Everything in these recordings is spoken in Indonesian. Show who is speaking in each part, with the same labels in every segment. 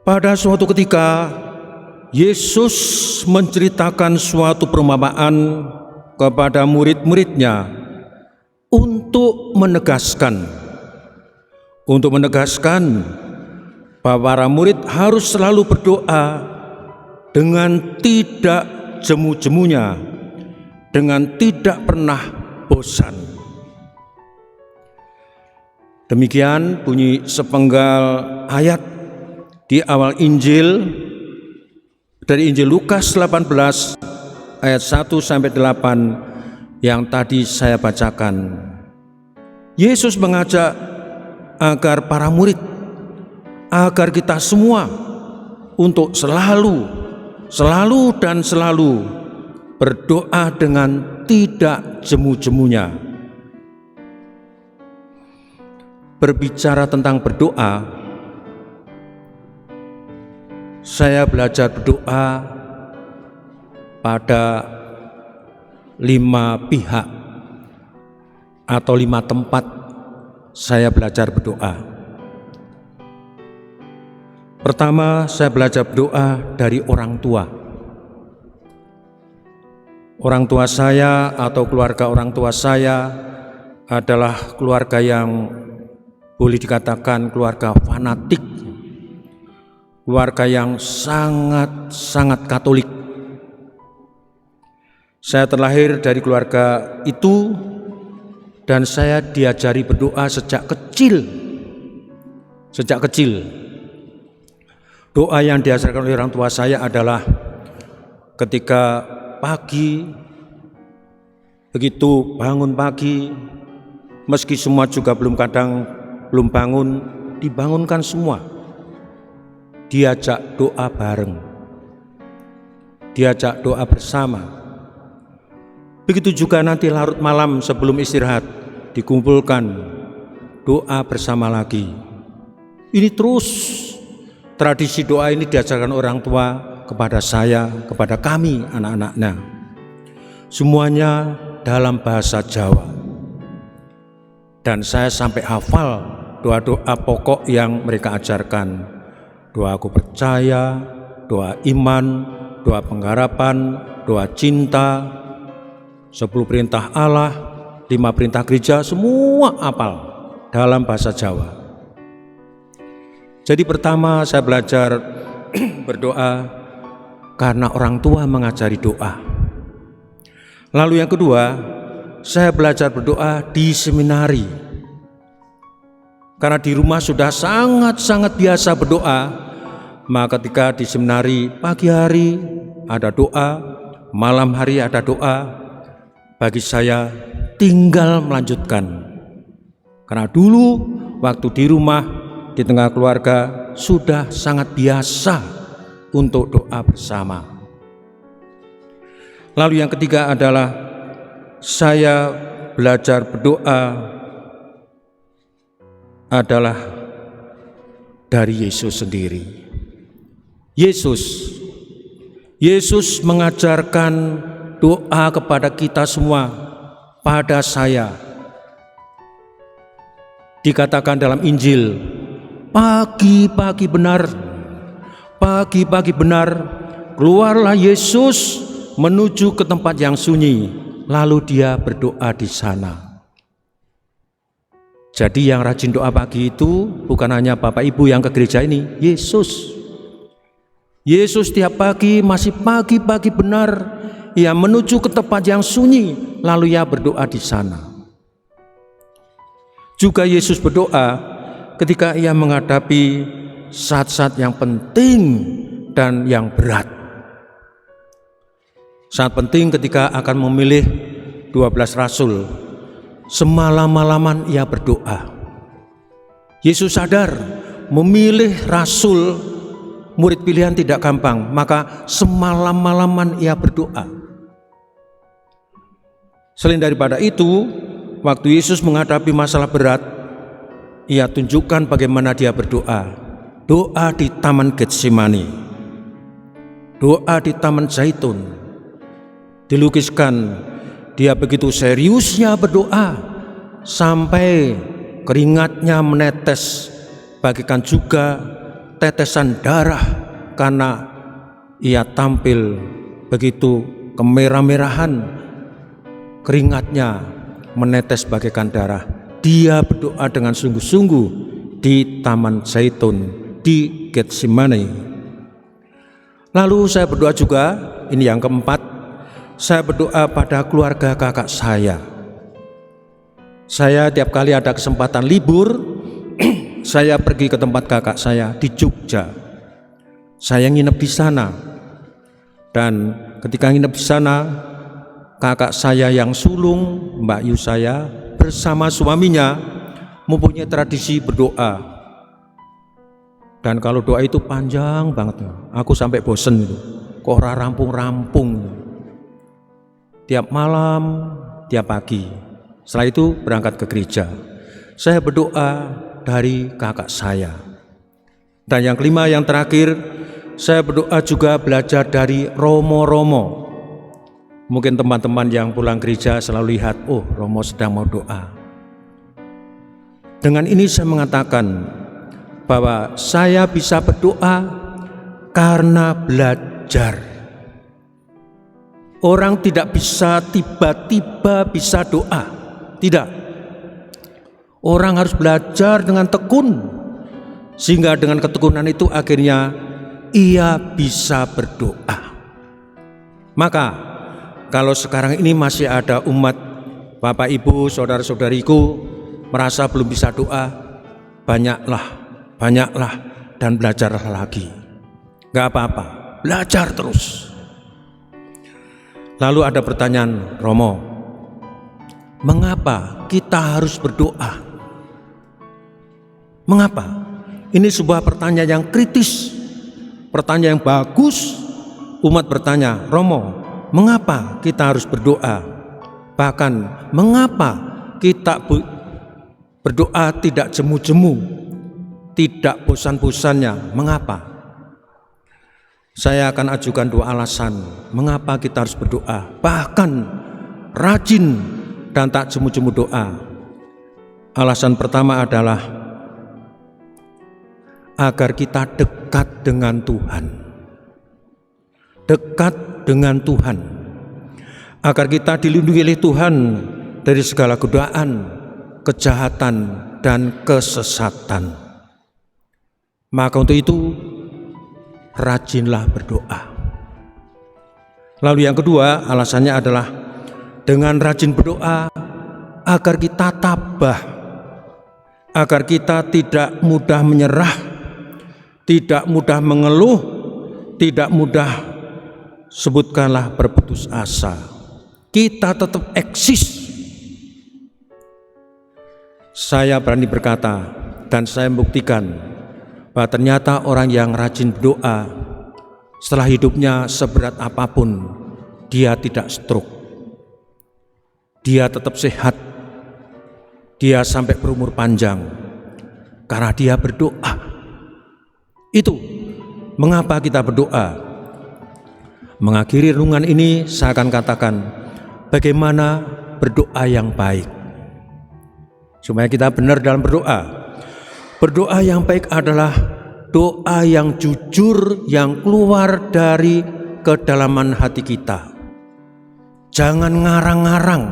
Speaker 1: Pada suatu ketika, Yesus menceritakan suatu perumpamaan kepada murid-muridnya untuk menegaskan bahwa para murid harus selalu berdoa dengan tidak jemu-jemunya, dengan tidak pernah bosan. Demikian bunyi sepenggal ayat di awal Injil, dari Injil Lukas 18 ayat 1-8 yang tadi saya bacakan. Yesus mengajak agar para murid, agar kita semua untuk selalu berdoa dengan tidak jemu-jemunya. Berbicara tentang berdoa, saya belajar berdoa pada 5 pihak atau 5 tempat saya belajar berdoa. Pertama, saya belajar berdoa dari orang tua. Orang tua saya atau keluarga orang tua saya adalah keluarga yang boleh dikatakan keluarga fanatik, keluarga yang sangat Katolik. Saya terlahir dari keluarga itu dan saya diajari berdoa sejak kecil. Doa yang diajarkan oleh orang tua saya adalah ketika pagi, begitu bangun pagi, meski semua juga belum bangun, dibangunkan semua, diajak doa bareng, diajak doa bersama. Begitu juga nanti larut malam sebelum istirahat, dikumpulkan doa bersama lagi. Ini terus tradisi doa ini diajarkan orang tua kepada saya, kepada kami anak-anaknya. Semuanya dalam bahasa Jawa. Dan saya sampai hafal doa-doa pokok yang mereka ajarkan. Doa aku percaya, doa iman, doa pengharapan, doa cinta, 10 perintah Allah, 5 perintah gereja, semua hafal dalam bahasa Jawa. Jadi pertama saya belajar berdoa karena orang tua mengajari doa. Lalu yang kedua, saya belajar berdoa di seminari. Karena di rumah sudah sangat biasa berdoa, maka ketika di seminari pagi hari ada doa, malam hari ada doa, bagi saya tinggal melanjutkan. Karena dulu waktu di rumah, di tengah keluarga sudah sangat biasa untuk doa bersama. Lalu yang ketiga adalah saya belajar berdoa adalah dari Yesus sendiri. Yesus mengajarkan doa kepada kita semua, pada saya. Dikatakan dalam Injil, pagi-pagi benar keluarlah Yesus menuju ke tempat yang sunyi, lalu dia berdoa di sana. Jadi yang rajin doa pagi itu bukan hanya Bapak Ibu yang ke gereja ini, Yesus tiap pagi, masih pagi-pagi benar, ia menuju ke tempat yang sunyi, lalu ia berdoa di sana. Juga Yesus berdoa ketika ia menghadapi saat-saat yang penting dan yang berat. Saat penting ketika akan memilih 12 rasul, semalam-malaman ia berdoa. Yesus sadar memilih rasul, murid pilihan tidak gampang, maka semalam-malaman ia berdoa. Selain daripada itu, waktu Yesus menghadapi masalah berat, ia tunjukkan bagaimana dia berdoa. Doa di Taman Getsemani, doa di Taman Zaitun. Dilukiskan dia begitu seriusnya berdoa sampai keringatnya menetes, bagikan juga tetesan darah karena ia tampil begitu kemerah-merahan, keringatnya menetes bagaikan darah. Dia berdoa dengan sungguh-sungguh di Taman Zaitun, di Getsemani. Lalu saya berdoa juga, ini yang keempat, saya berdoa pada keluarga kakak saya. Saya tiap kali ada kesempatan libur, saya pergi ke tempat kakak saya di Jogja. Saya nginep di sana. Dan ketika nginep di sana, kakak saya yang sulung, Mbak Yu saya, bersama suaminya mempunyai tradisi berdoa. Dan kalau doa itu panjang banget, aku sampai bosen itu. Kok ora rampung-rampung. Tiap malam, tiap pagi. Setelah itu berangkat ke gereja. Saya berdoa dari kakak saya. Dan yang kelima, yang terakhir, saya berdoa juga belajar dari Romo-Romo. Mungkin teman-teman yang pulang gereja selalu lihat, oh Romo sedang mau doa. Dengan ini saya mengatakan bahwa saya bisa berdoa karena belajar. Orang tidak bisa tiba-tiba bisa doa, tidak. Orang harus belajar dengan tekun, sehingga dengan ketekunan itu akhirnya ia bisa berdoa. Maka kalau sekarang ini masih ada umat Bapak Ibu, saudara-saudariku merasa belum bisa doa, banyaklah dan belajarlah lagi. Gak apa-apa, belajar terus. Lalu ada pertanyaan, Romo, mengapa kita harus berdoa? Mengapa? Ini sebuah pertanyaan yang kritis, pertanyaan yang bagus. Umat bertanya, Romo, mengapa kita harus berdoa? Bahkan mengapa kita berdoa tidak jemu-jemu, tidak bosan-bosannya? Mengapa? Saya akan ajukan dua alasan mengapa kita harus berdoa, bahkan rajin dan tak jemu-jemu doa. Alasan pertama adalah agar kita dekat dengan Tuhan. Dekat dengan Tuhan, agar kita dilindungi oleh Tuhan dari segala godaan, kejahatan, dan kesesatan. Maka untuk itu rajinlah berdoa. Lalu yang kedua, alasannya adalah dengan rajin berdoa agar kita tabah, agar kita tidak mudah menyerah, tidak mudah mengeluh, tidak mudah, sebutkanlah, berputus asa. Kita tetap eksis. Saya berani berkata dan saya membuktikan bahwa ternyata orang yang rajin berdoa setelah hidupnya seberat apapun, dia tidak stroke, dia tetap sehat, dia sampai berumur panjang karena dia berdoa. Itu mengapa kita berdoa. Mengakhiri renungan ini saya akan katakan bagaimana berdoa yang baik, supaya kita benar dalam berdoa. Berdoa yang baik adalah doa yang jujur, yang keluar dari kedalaman hati kita. Jangan ngarang-ngarang,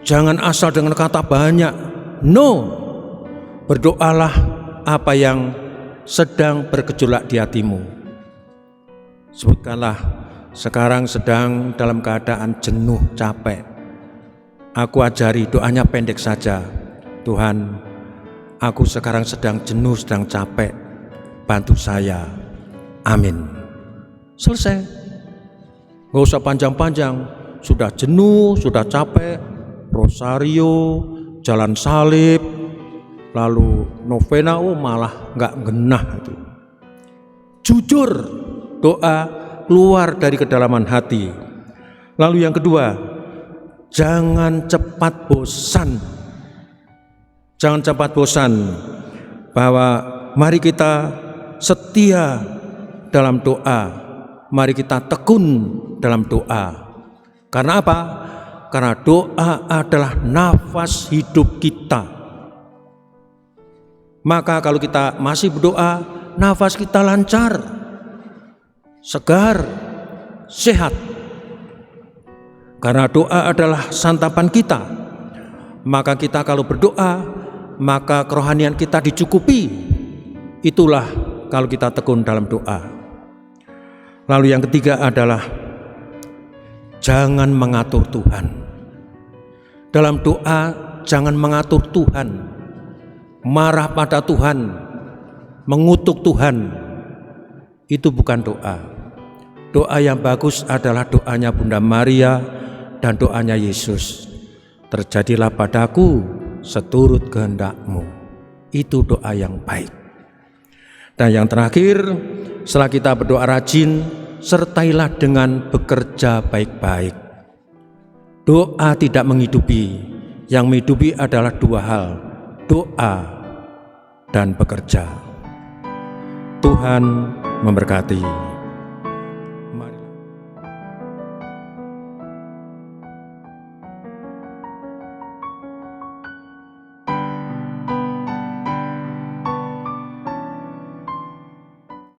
Speaker 1: jangan asal dengan kata banyak. No, berdoalah apa yang sedang bergejolak di hatimu. Sebutkanlah, sekarang sedang dalam keadaan jenuh, capek. Aku ajari doanya pendek saja. Tuhan, aku sekarang sedang jenuh, sedang capek. Bantu saya. Amin. Selesai. Gak usah panjang-panjang. Sudah jenuh, sudah capek. Rosario, jalan salib, lalu novena, malah gak genah itu. Jujur, doa keluar dari kedalaman hati. Lalu yang kedua, jangan cepat bosan. Jangan cepat bosan, bahwa mari kita setia dalam doa, mari kita tekun dalam doa. Karena apa? Karena doa adalah nafas hidup kita. Maka kalau kita masih berdoa, nafas kita lancar, segar, sehat. Karena doa adalah santapan kita. Maka kita kalau berdoa, maka kerohanian kita dicukupi. Itulah kalau kita tekun dalam doa. Lalu yang ketiga adalah jangan mengatur Tuhan. Dalam doa jangan mengatur Tuhan, marah pada Tuhan, mengutuk Tuhan. Itu bukan doa. Doa yang bagus adalah doanya Bunda Maria dan doanya Yesus. Terjadilah padaku seturut kehendak-Mu. Itu doa yang baik. Dan yang terakhir, setelah kita berdoa rajin, sertailah dengan bekerja baik-baik. Doa tidak menghidupi, yang menghidupi adalah dua hal, doa dan bekerja. Tuhan memberkati.